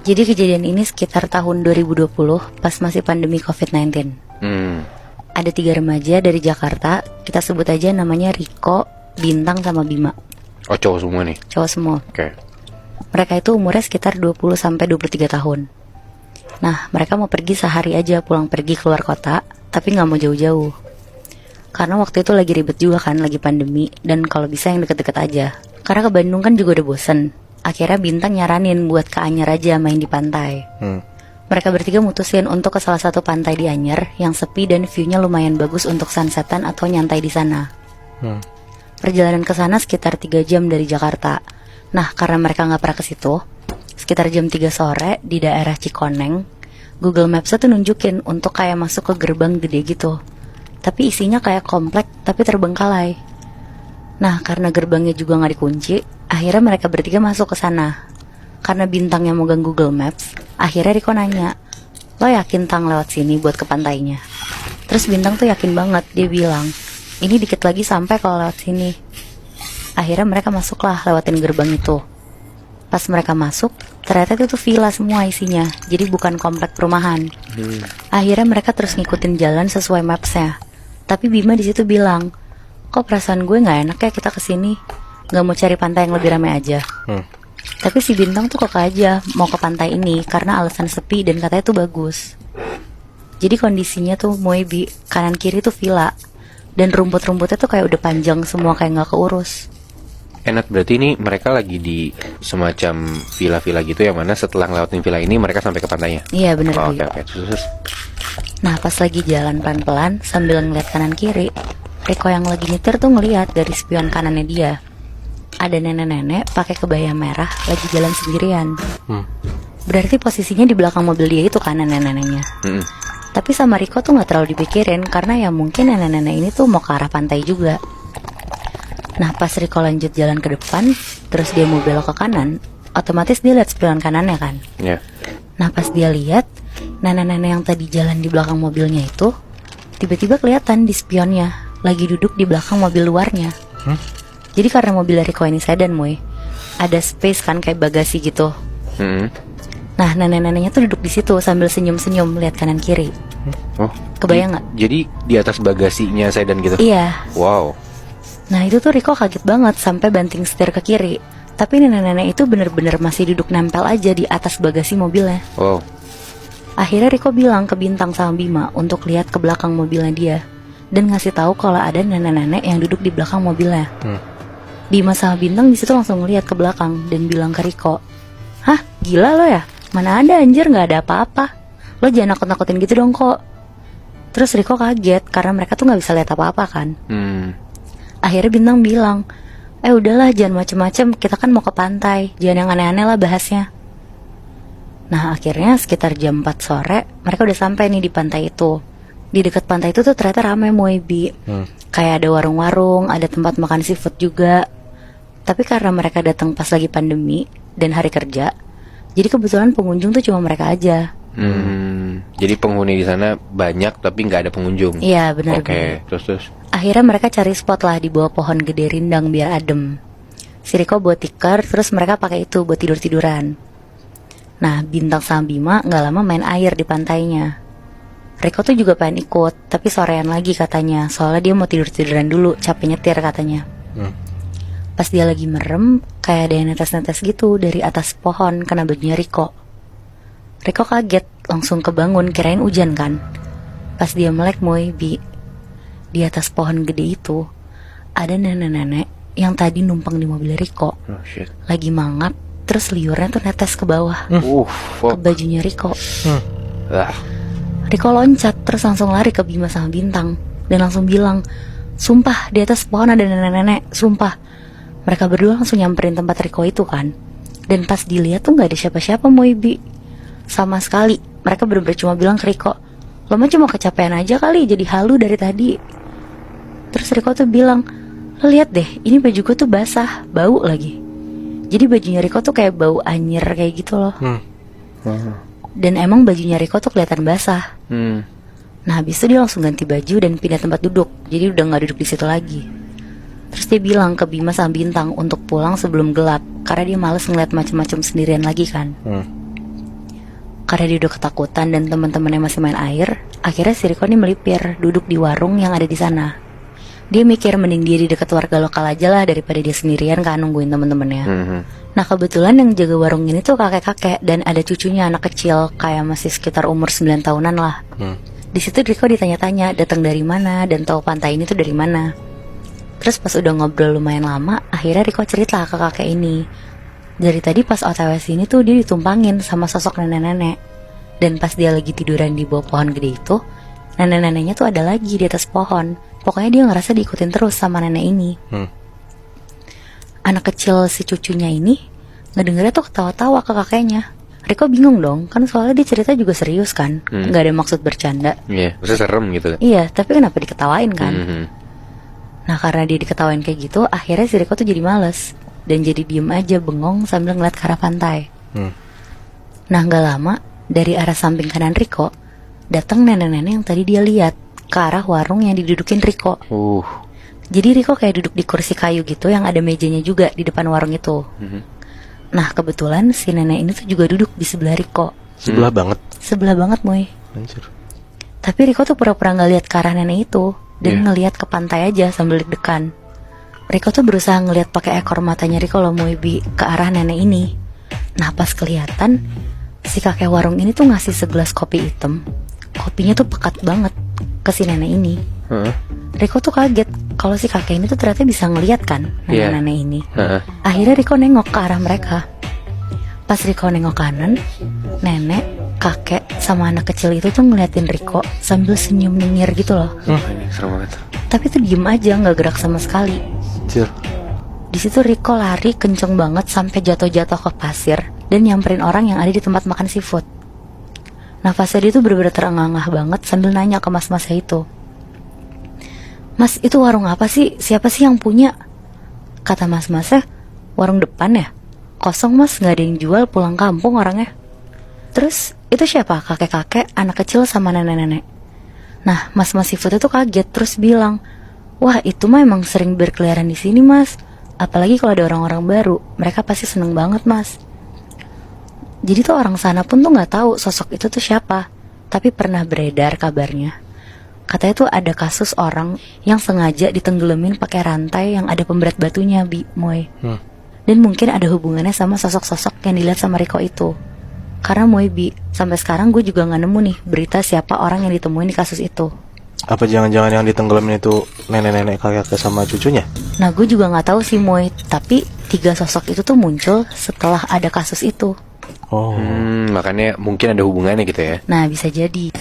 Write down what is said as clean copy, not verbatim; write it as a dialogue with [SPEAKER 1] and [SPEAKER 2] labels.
[SPEAKER 1] Jadi kejadian ini sekitar tahun 2020 pas masih pandemi COVID-19. Ada 3 remaja dari Jakarta, kita sebut aja namanya Riko, Bintang, sama Bima.
[SPEAKER 2] Oh, cowok semua nih?
[SPEAKER 1] Cowok semua.
[SPEAKER 2] Oke.
[SPEAKER 1] Mereka itu umurnya sekitar 20-23 tahun. Nah, mereka mau pergi sehari aja, pulang pergi keluar kota, tapi gak mau jauh-jauh. Karena waktu itu lagi ribet juga kan, lagi pandemi, dan kalau bisa yang deket-deket aja. Karena ke Bandung kan juga udah bosen. Akhirnya Bintang nyaranin buat ke Anyer aja main di pantai. Mereka bertiga mutusin untuk ke salah satu pantai di Anyer yang sepi dan view-nya lumayan bagus untuk sunsetan atau nyantai di sana. Perjalanan ke sana sekitar 3 jam dari Jakarta. Nah, karena mereka nggak pernah ke situ, sekitar jam 3 sore di daerah Cikoneng, Google Maps tuh nunjukin untuk kayak masuk ke gerbang gede gitu. Tapi isinya kayak komplek tapi terbengkalai. Nah, karena gerbangnya juga nggak dikunci, akhirnya mereka bertiga masuk ke sana. Karena Bintang yang megang Google Maps, akhirnya Riko nanya, "Lo yakin Tang lewat sini buat ke pantainya?" Terus Bintang tuh yakin banget, dia bilang, "Ini dikit lagi sampai kalau lewat sini." Akhirnya mereka masuklah lewatin gerbang itu. Pas mereka masuk, ternyata itu tuh villa semua isinya, jadi bukan komplek perumahan. Akhirnya mereka terus ngikutin jalan sesuai mapsnya. Tapi Bima di situ bilang, "Kok perasaan gue nggak enak ya kita kesini? Nggak mau cari pantai yang lebih ramai aja." Tapi si Bintang tuh kok aja mau ke pantai ini karena alasan sepi dan katanya tuh bagus. Jadi kondisinya tuh Moebi, kanan kiri tuh villa, dan rumput-rumputnya tuh kayak udah panjang semua, kayak nggak keurus.
[SPEAKER 2] Enak, berarti ini mereka lagi di semacam villa-villa gitu, yang mana setelah ngelewatin villa ini mereka sampai ke pantainya.
[SPEAKER 1] Iya bener.
[SPEAKER 2] Oke. Terus.
[SPEAKER 1] Nah, pas lagi jalan pelan-pelan sambil ngeliat kanan kiri, Riko yang lagi nyetir tuh ngeliat dari spion kanannya dia ada nenek-nenek pakai kebaya merah lagi jalan sendirian. Berarti posisinya di belakang mobil dia itu kan nenek-neneknya. Tapi sama Riko tuh nggak terlalu dipikirin karena ya mungkin nenek-nenek ini tuh mau ke arah pantai juga. Nah, pas Riko lanjut jalan ke depan, terus dia mau belok ke kanan, otomatis dia lihat spion kanannya kan. Nah, pas dia lihat, nenek-nenek yang tadi jalan di belakang mobilnya itu tiba-tiba kelihatan di spionnya lagi duduk di belakang mobil luarnya. Jadi karena mobil Riko ini sedan, Moy, ada space kan kayak bagasi gitu. Nah, nenek-neneknya tuh duduk di situ sambil senyum-senyum lihat kanan kiri. Kebayang nggak?
[SPEAKER 2] Jadi di atas bagasinya sedan gitu?
[SPEAKER 1] Iya.
[SPEAKER 2] Wow.
[SPEAKER 1] Nah, itu tuh Riko kaget banget sampai banting setir ke kiri. Tapi nenek-nenek itu bener-bener masih duduk nempel aja di atas bagasi mobilnya.
[SPEAKER 2] Wow.
[SPEAKER 1] Akhirnya Riko bilang ke Bintang sama Bima untuk lihat ke belakang mobilnya dia dan ngasih tahu kalau ada nenek-nenek yang duduk di belakang mobilnya. Bima sama Bintang di situ langsung ngeliat ke belakang dan bilang ke Riko, "Hah, gila lo ya? Mana ada anjir, nggak ada apa-apa. Lo jangan nakut-nakutin gitu dong kok." Terus Riko kaget karena mereka tuh nggak bisa lihat apa-apa kan. Akhirnya Bintang bilang, "Udahlah, jangan macem-macem, kita kan mau ke pantai, jangan yang aneh-aneh lah bahasnya." Nah, akhirnya sekitar jam 4 sore mereka udah sampai nih di pantai itu. Di dekat pantai itu tuh ternyata ramai, Moebi. Kayak ada warung-warung, ada tempat makan seafood juga. Tapi karena mereka datang pas lagi pandemi dan hari kerja, jadi kebetulan pengunjung tuh cuma mereka aja.
[SPEAKER 2] Jadi penghuni di sana banyak tapi nggak ada pengunjung.
[SPEAKER 1] Iya benar.
[SPEAKER 2] Oke. Terus.
[SPEAKER 1] Akhirnya mereka cari spot lah di bawah pohon gede rindang biar adem. Si Riko buat tikar, terus mereka pakai itu buat tidur-tiduran. Nah, Bintang sama Bima nggak lama main air di pantainya. Riko tuh juga pengen ikut, tapi sorean lagi katanya, soalnya dia mau tidur-tiduran dulu, capek nyetir katanya. Pas dia lagi merem, kayak ada yang netes-netes gitu dari atas pohon kena bajunya Riko. Riko kaget, langsung kebangun, kirain hujan kan. Pas dia melek, di atas pohon gede itu ada nenek-nenek yang tadi numpang di mobil Riko. Lagi mangap, terus liurnya tuh netes ke bawah, ke bajunya Riko. Riko loncat, terus langsung lari ke Bima sama Bintang dan langsung bilang, "Sumpah, di atas pohon ada nenek-nenek, sumpah." Mereka berdua langsung nyamperin tempat Riko itu kan. Dan pas dilihat tuh gak ada siapa-siapa, Moebi. Sama sekali. Mereka bener-bener cuma bilang ke Riko, "Lo mah cuma kecapean aja kali, jadi halu dari tadi." Terus Riko tuh bilang, "Lo lihat deh, ini baju gue tuh basah, bau lagi." Jadi bajunya Riko tuh kayak bau anjir kayak gitu loh. Dan emang bajunya Riko tuh kelihatan basah. Nah, habis itu dia langsung ganti baju dan pindah tempat duduk. Jadi udah gak duduk di situ lagi. Terus dia bilang ke Bima sama Bintang untuk pulang sebelum gelap, karena dia males ngeliat macam-macam sendirian lagi kan. Karena dia udah ketakutan dan teman-temannya masih main air, akhirnya si Riko nih melipir, duduk di warung yang ada di sana. Dia mikir mending dia di dekat warga lokal aja lah daripada dia sendirian kan nungguin teman-temannya. Nah kebetulan yang jaga warung ini tuh kakek-kakek dan ada cucunya anak kecil kayak masih sekitar umur 9 tahunan lah. Di situ Riko ditanya-tanya datang dari mana dan tahu pantai ini tuh dari mana. Terus pas udah ngobrol lumayan lama, akhirnya Riko cerita ke kakek ini. Dari tadi pas OTW sini tuh dia ditumpangin sama sosok nenek-nenek. Dan pas dia lagi tiduran di bawah pohon gede itu, nenek-neneknya tuh ada lagi di atas pohon. Pokoknya dia ngerasa diikutin terus sama nenek ini. Anak kecil si cucunya ini ngedengernya tuh ketawa-tawa ke kakeknya. Riko bingung dong, kan soalnya dia cerita juga serius kan, nggak ada maksud bercanda.
[SPEAKER 2] Iya, maksudnya serem gitu.
[SPEAKER 1] Iya, tapi kenapa diketawain kan? Nah karena dia diketawain kayak gitu, akhirnya si Riko tuh jadi males dan jadi diem aja bengong sambil ngeliat ke arah pantai. Nah gak lama, dari arah samping kanan Riko datang nenek-nenek yang tadi dia lihat ke arah warung yang didudukin Riko. Jadi Riko kayak duduk di kursi kayu gitu yang ada mejanya juga di depan warung itu. Nah kebetulan si nenek ini tuh juga duduk di sebelah Riko.
[SPEAKER 3] Sebelah banget.
[SPEAKER 1] Sebelah banget Moy.
[SPEAKER 3] Anjir.
[SPEAKER 1] Tapi Riko tuh pura-pura gak lihat ke arah nenek itu dan ngelihat ke pantai aja sambil deg-degan. Riko tuh berusaha ngelihat pakai ekor matanya Riko loh Moibi ke arah nenek ini. Nah pas kelihatan si kakek warung ini tuh ngasih segelas kopi hitam. Kopinya tuh pekat banget ke si nenek ini. Riko tuh kaget kalau si kakek ini tuh ternyata bisa ngelihat kan nenek-nenek ini. Akhirnya Riko nengok ke arah mereka. Pas Riko nengok kanan, nenek, kakek, sama anak kecil itu tuh ngeliatin Riko sambil senyum nyinyir gitu loh.
[SPEAKER 2] Serem banget.
[SPEAKER 1] Tapi tuh diem aja, nggak gerak sama sekali.
[SPEAKER 3] Anjir.
[SPEAKER 1] Di situ Riko lari kenceng banget sampai jatuh-jatuh ke pasir dan nyamperin orang yang ada di tempat makan seafood. Nafasnya dia tuh bener-bener terengah-engah banget sambil nanya ke mas-masnya itu. Mas, itu warung apa sih? Siapa sih yang punya? Kata mas-masnya, warung depan ya? Kosong mas, gak ada yang jual, pulang kampung orangnya. Terus, itu siapa? Kakek-kakek, anak kecil sama nenek-nenek. Nah, mas-mas seafood itu kaget terus bilang, wah itu mah emang sering berkeliaran di sini mas. Apalagi kalau ada orang-orang baru, mereka pasti seneng banget mas. Jadi tuh orang sana pun tuh gak tahu sosok itu tuh siapa. Tapi pernah beredar kabarnya. Katanya tuh ada kasus orang yang sengaja ditenggelamin pakai rantai yang ada pemberat batunya, Moy. Dan mungkin ada hubungannya sama sosok-sosok yang dilihat sama Riko itu. Karena Moy, sampai sekarang gue juga gak nemu nih berita siapa orang yang ditemuin di kasus itu.
[SPEAKER 3] Apa jangan-jangan yang ditenggelamin itu nenek-nenek kakek sama cucunya?
[SPEAKER 1] Nah gue juga gak tahu sih Moy. Tapi 3 sosok itu tuh muncul setelah ada kasus itu.
[SPEAKER 3] Oh.
[SPEAKER 2] Makanya mungkin ada hubungannya gitu ya.
[SPEAKER 1] Nah bisa jadi.